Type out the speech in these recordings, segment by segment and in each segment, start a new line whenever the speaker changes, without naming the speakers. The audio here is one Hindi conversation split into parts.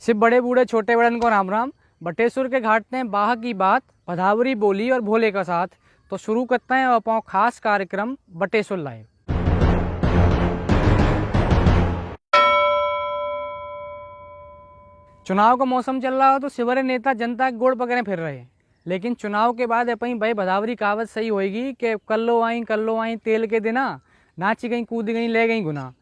सिर्फ बड़े बूढ़े छोटे बड़न को राम राम। बटेश्वर के घाट ने बाह की बात, भदावरी बोली और भोले का साथ। तो शुरू करते हैं अपना खास कार्यक्रम बटेश्वर लाइव। चुनाव का मौसम चल रहा हो तो शिवरे नेता जनता के गोड़ पकड़े फिर रहे हैं, लेकिन चुनाव के बाद अपनी भाई भदावरी कहावत सही होएगी कि कर लो आई तेल के दिना, नाची गई कूद गई ले गई गुना।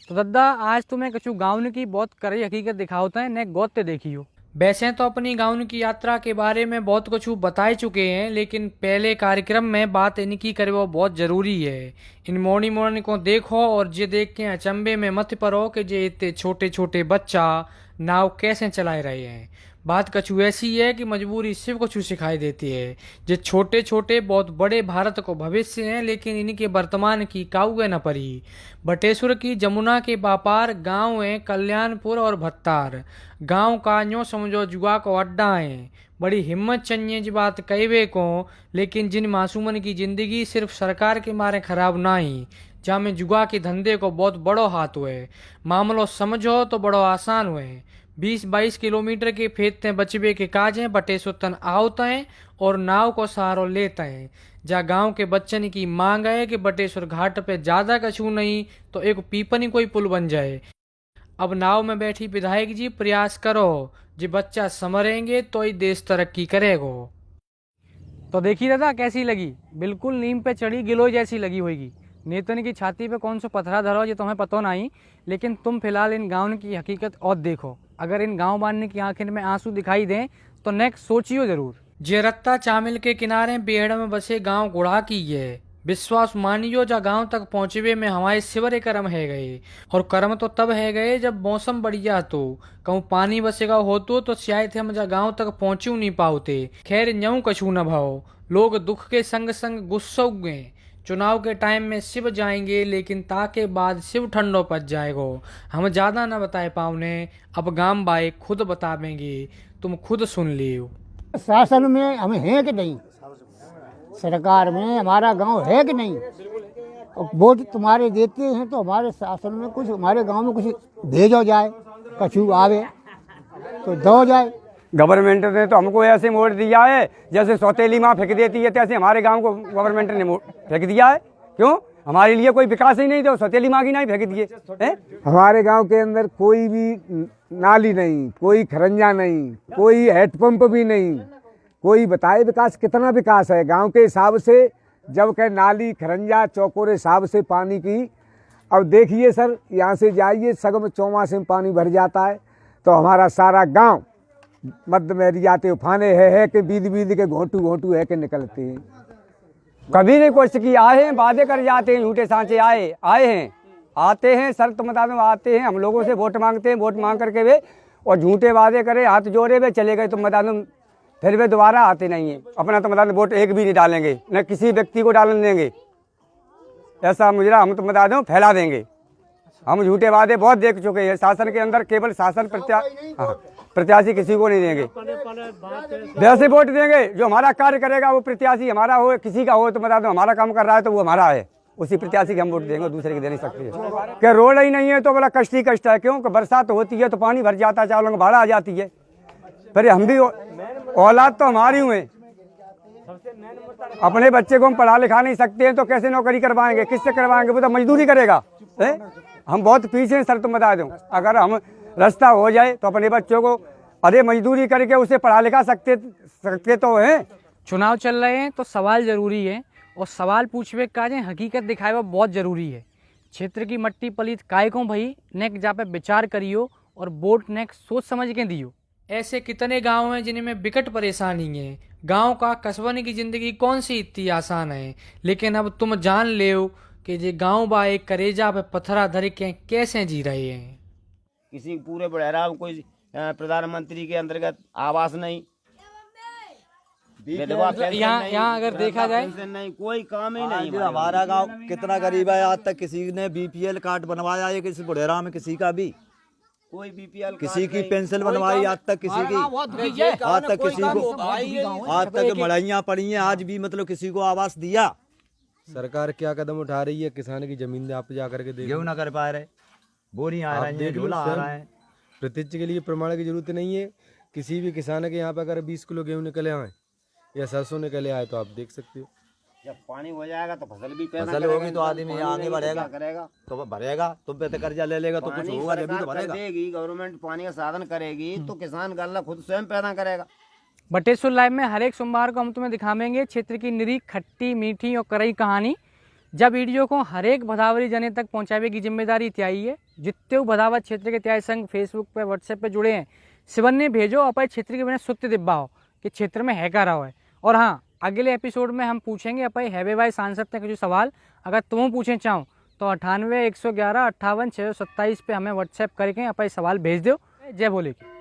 तो दद्दा आज तुम्हें कछु गाँव की बहुत कड़ी हकीकत दिखावता है ने गोते देखी हो। वैसे तो अपनी गाँव की यात्रा के बारे में बहुत कुछ बताए चुके हैं, लेकिन पहले कार्यक्रम में बात इनकी करे वो बहुत जरूरी है। इन मोर्नी मोर्नी को देखो और जे देख के अचंबे में मत पड़ो कि जे इतने छोटे छोटे बच्चा नाव कैसे चलाए रहे हैं। बात कछु ऐसी है कि मजबूरी सिर्फ कछु सिखाई देती है। जे छोटे छोटे बहुत बड़े भारत को भविष्य हैं, लेकिन इनके वर्तमान की काउगे न परी। बटेश्वर की जमुना के बापार गांव है कल्याणपुर और भत्तार। गांव का यूँ समझो जुआ को अड्डा है। बड़ी हिम्मत चाहिए जी बात कहवे को, लेकिन जिन मासूमन की जिंदगी सिर्फ सरकार के मारे खराब ना ही, जहाँ में जुआ के धंधे को बहुत बड़ो हाथ हुए। मामलो समझो तो बड़ो आसान हुए। 20-22 किलोमीटर के फेंकते बचबे के काज हैं बटेश्वर तन आवते हैं और नाव को सहारो लेते हैं। जहाँ गांव के बच्चन की मांग है कि बटेश्वर घाट पे ज्यादा कछु नहीं तो एक पीपनी कोई पुल बन जाए। अब नाव में बैठी विधायक जी प्रयास करो, जो बच्चा समरेंगे तो ही देश तरक्की करेगो। तो देखिए दादा कैसी लगी, बिल्कुल नीम पे चढ़ी गिलोय जैसी लगी होगी। नेतन की छाती पे कौन सा पथरा धरो ये तुम्हें पता नहीं, लेकिन तुम फिलहाल इन गाँव की हकीकत और देखो। अगर इन गाँव वाले की आंखें में आंसू दिखाई दें तो नेक्स्ट सोचियो जरूर। जे रत्ता चामिल के किनारे बेहड़ में बसे गांव गुड़ा की है। विश्वास मानियो जा गांव तक पहुंचवे में हमारे सिवरे कर्म है गए, और कर्म तो तब है गए जब मौसम बढ़िया तो कहूँ पानी बसेगा होतो तो शायद हम जा गांव तक पहुंचू नहीं पाते। खैर न्यू कछू न भाव, लोग दुख के संग संग गुस्सा गए। चुनाव के टाइम में शिव जाएंगे, लेकिन ताके बाद शिव ठंडो पच जाएगो। हम ज्यादा न बताए पावने, अब गांव बाए खुद बतावेंगे, तुम खुद सुन लियो।
शासन में हम हैं कि नहीं, सरकार में हमारा गांव है कि नहीं। वोट तुम्हारे देते हैं तो हमारे शासन में कुछ, हमारे गांव में कुछ भेजो जाए, कछु आवे तो दो जाए।
गवर्नमेंट ने तो हमको ऐसे वोट दिया है जैसे सौतेली माँ फेंक देती है, तैसे हमारे गांव को गवर्नमेंट ने फेंक दिया है। क्यों? हमारे लिए कोई विकास ही नहीं, तो सौतेली माँ की नहीं फेंक दिए।
हमारे गांव के अंदर कोई भी नाली नहीं, कोई खरंजा नहीं, कोई हैंडपंप भी नहीं। कोई बताए विकास कितना विकास है गांव के हिसाब से, जब कह नाली खरंजा चौकोर हिसाब से पानी की। अब देखिए सर, यहाँ से जाइए सगम चौमासे में पानी भर जाता है, तो हमारा सारा गांव मध्य में जाते उफाने है कि बीद बीद के घोंटू है के निकलते हैं।
कभी नहीं कोशिश की, आए हैं वादे कर जाते हैं, झूठे सांचे आए हैं, आते हैं शर्त मुताबिक आते हैं, हम लोगों से वोट मांगते हैं, वोट मांग करके वे और झूठे वादे करे, हाथ जोड़े वे चले गए। तो मतलब फिर वे दोबारा आते नहीं है। अपना तो मतलब वोट एक भी नहीं डालेंगे, न किसी व्यक्ति को डालने देंगे। ऐसा मुजरा हम तो बता दूं फैला देंगे। हम झूठे वादे बहुत देख चुके हैं। शासन के अंदर केवल शासन प्रत्याशी किसी को नहीं देंगे, वैसे वोट देंगे जो हमारा कार्य करेगा। वो प्रत्याशी हमारा हो किसी का हो तो बता दो हमारा काम कर रहा है तो वो हमारा है, उसी प्रत्याशी के हम वोट देंगे, दूसरे के दे नहीं सकते। क्या रोड ही नहीं है तो बोला कष्ट ही कष्ट है। क्यों? बरसात होती है तो पानी भर जाता है, चावलों का भाड़ा आ जाती है। पर हम भी औलाद तो हमारी हुए, अपने बच्चे को हम पढ़ा लिखा नहीं सकते हैं तो कैसे नौकरी करवाएंगे, किससे करवाएंगे? वो तो मजदूरी करेगा। हम बहुत पीछे हैं सर, तुम बता दो। अगर हम रास्ता हो जाए तो अपने बच्चों को अरे मजदूरी करके उसे पढ़ा लिखा सकते तो हैं।
चुनाव चल रहे हैं तो सवाल जरूरी है, और सवाल पूछवे का हकीकत दिखाए बहुत जरूरी है। क्षेत्र की मट्टी पलीत काय को भाई नेक जा पे विचार करियो और वोट नेक सोच समझ के दियो। ऐसे कितने गांव हैं जिनमें विकट परेशानी है। गांव का कस्बन की जिंदगी कौन सी इतनी आसान है, लेकिन अब तुम जान ले कि जे गांव बा एक करेजा पे पत्थरा धर के कैसे जी रहे हैं।
किसी पूरे बुढ़ेरा में कोई प्रधानमंत्री के अंतर्गत आवास नहीं,
यहाँ अगर देखा जाए
नहीं, कोई काम ही नहीं।
हमारा गांव कितना गरीब है, आज तक किसी ने बीपीएल कार्ड बनवाया है किसी बुढ़ेरा में, किसी का भी
कोई बीपीएल
किसी की पेंशन बनवाई आज तक किसी की, आज तक किसी को, आज तक मड़ाइयाँ पड़ी हैं, आज भी मतलब किसी को आवास दिया।
सरकार क्या कदम उठा रही है किसान की जमीन में आप जा करके देखो।
गेहूं ना कर पा रहे, बोरी आ रही है, झोला आ रहा है,
प्रत्यक्ष के लिए प्रमाण की जरूरत नहीं है। किसी भी किसान के यहाँ पे अगर 20 किलो गेहूँ निकले आए या सरसों निकले आए तो आप देख सकते हो।
जब पानी हो जाएगा तो फसल भी पैदा
फसल
करेगा,
होगी तो आदमी
पानी
आगे
नहीं तो
बढ़ेगा।
क्या करेगा?
तो वो भरेगा, तुम पे तो कर्जा ले लेगा तो कुछ
पानी
होगा जब भी तो
सरकार कर
भरेगा।
देगी, गवर्नमेंट पानी का साधन करेगी तो किसान गल्ला खुद स्वयं पैदा करेगा।
बटेश्वर लाइव में हर एक सोमवार को हम तुम्हें दिखावेंगे क्षेत्र की निरी, खट्टी, मीठी और करई कहानी। जब वीडियो को हर एक भदावरी जने तक पहुंचावे की जिम्मेदारी त्याई है। जितने भदावत क्षेत्र के त्याय संघ फेसबुक पे व्हाट्सएप पे जुड़े हैं, सिवन ने भेजो अपने क्षेत्र के बिना सुत्य दिब्बा हो कि क्षेत्र में है क्या रहा है। और हाँ, अगले एपिसोड में हम पूछेंगे अपने हैवे भाई सांसद तक जो सवाल अगर तुम पूछे चाहो तो 98 111 58 627 पे हमें व्हाट्सएप करके अपने सवाल भेज दो। जय भोले की।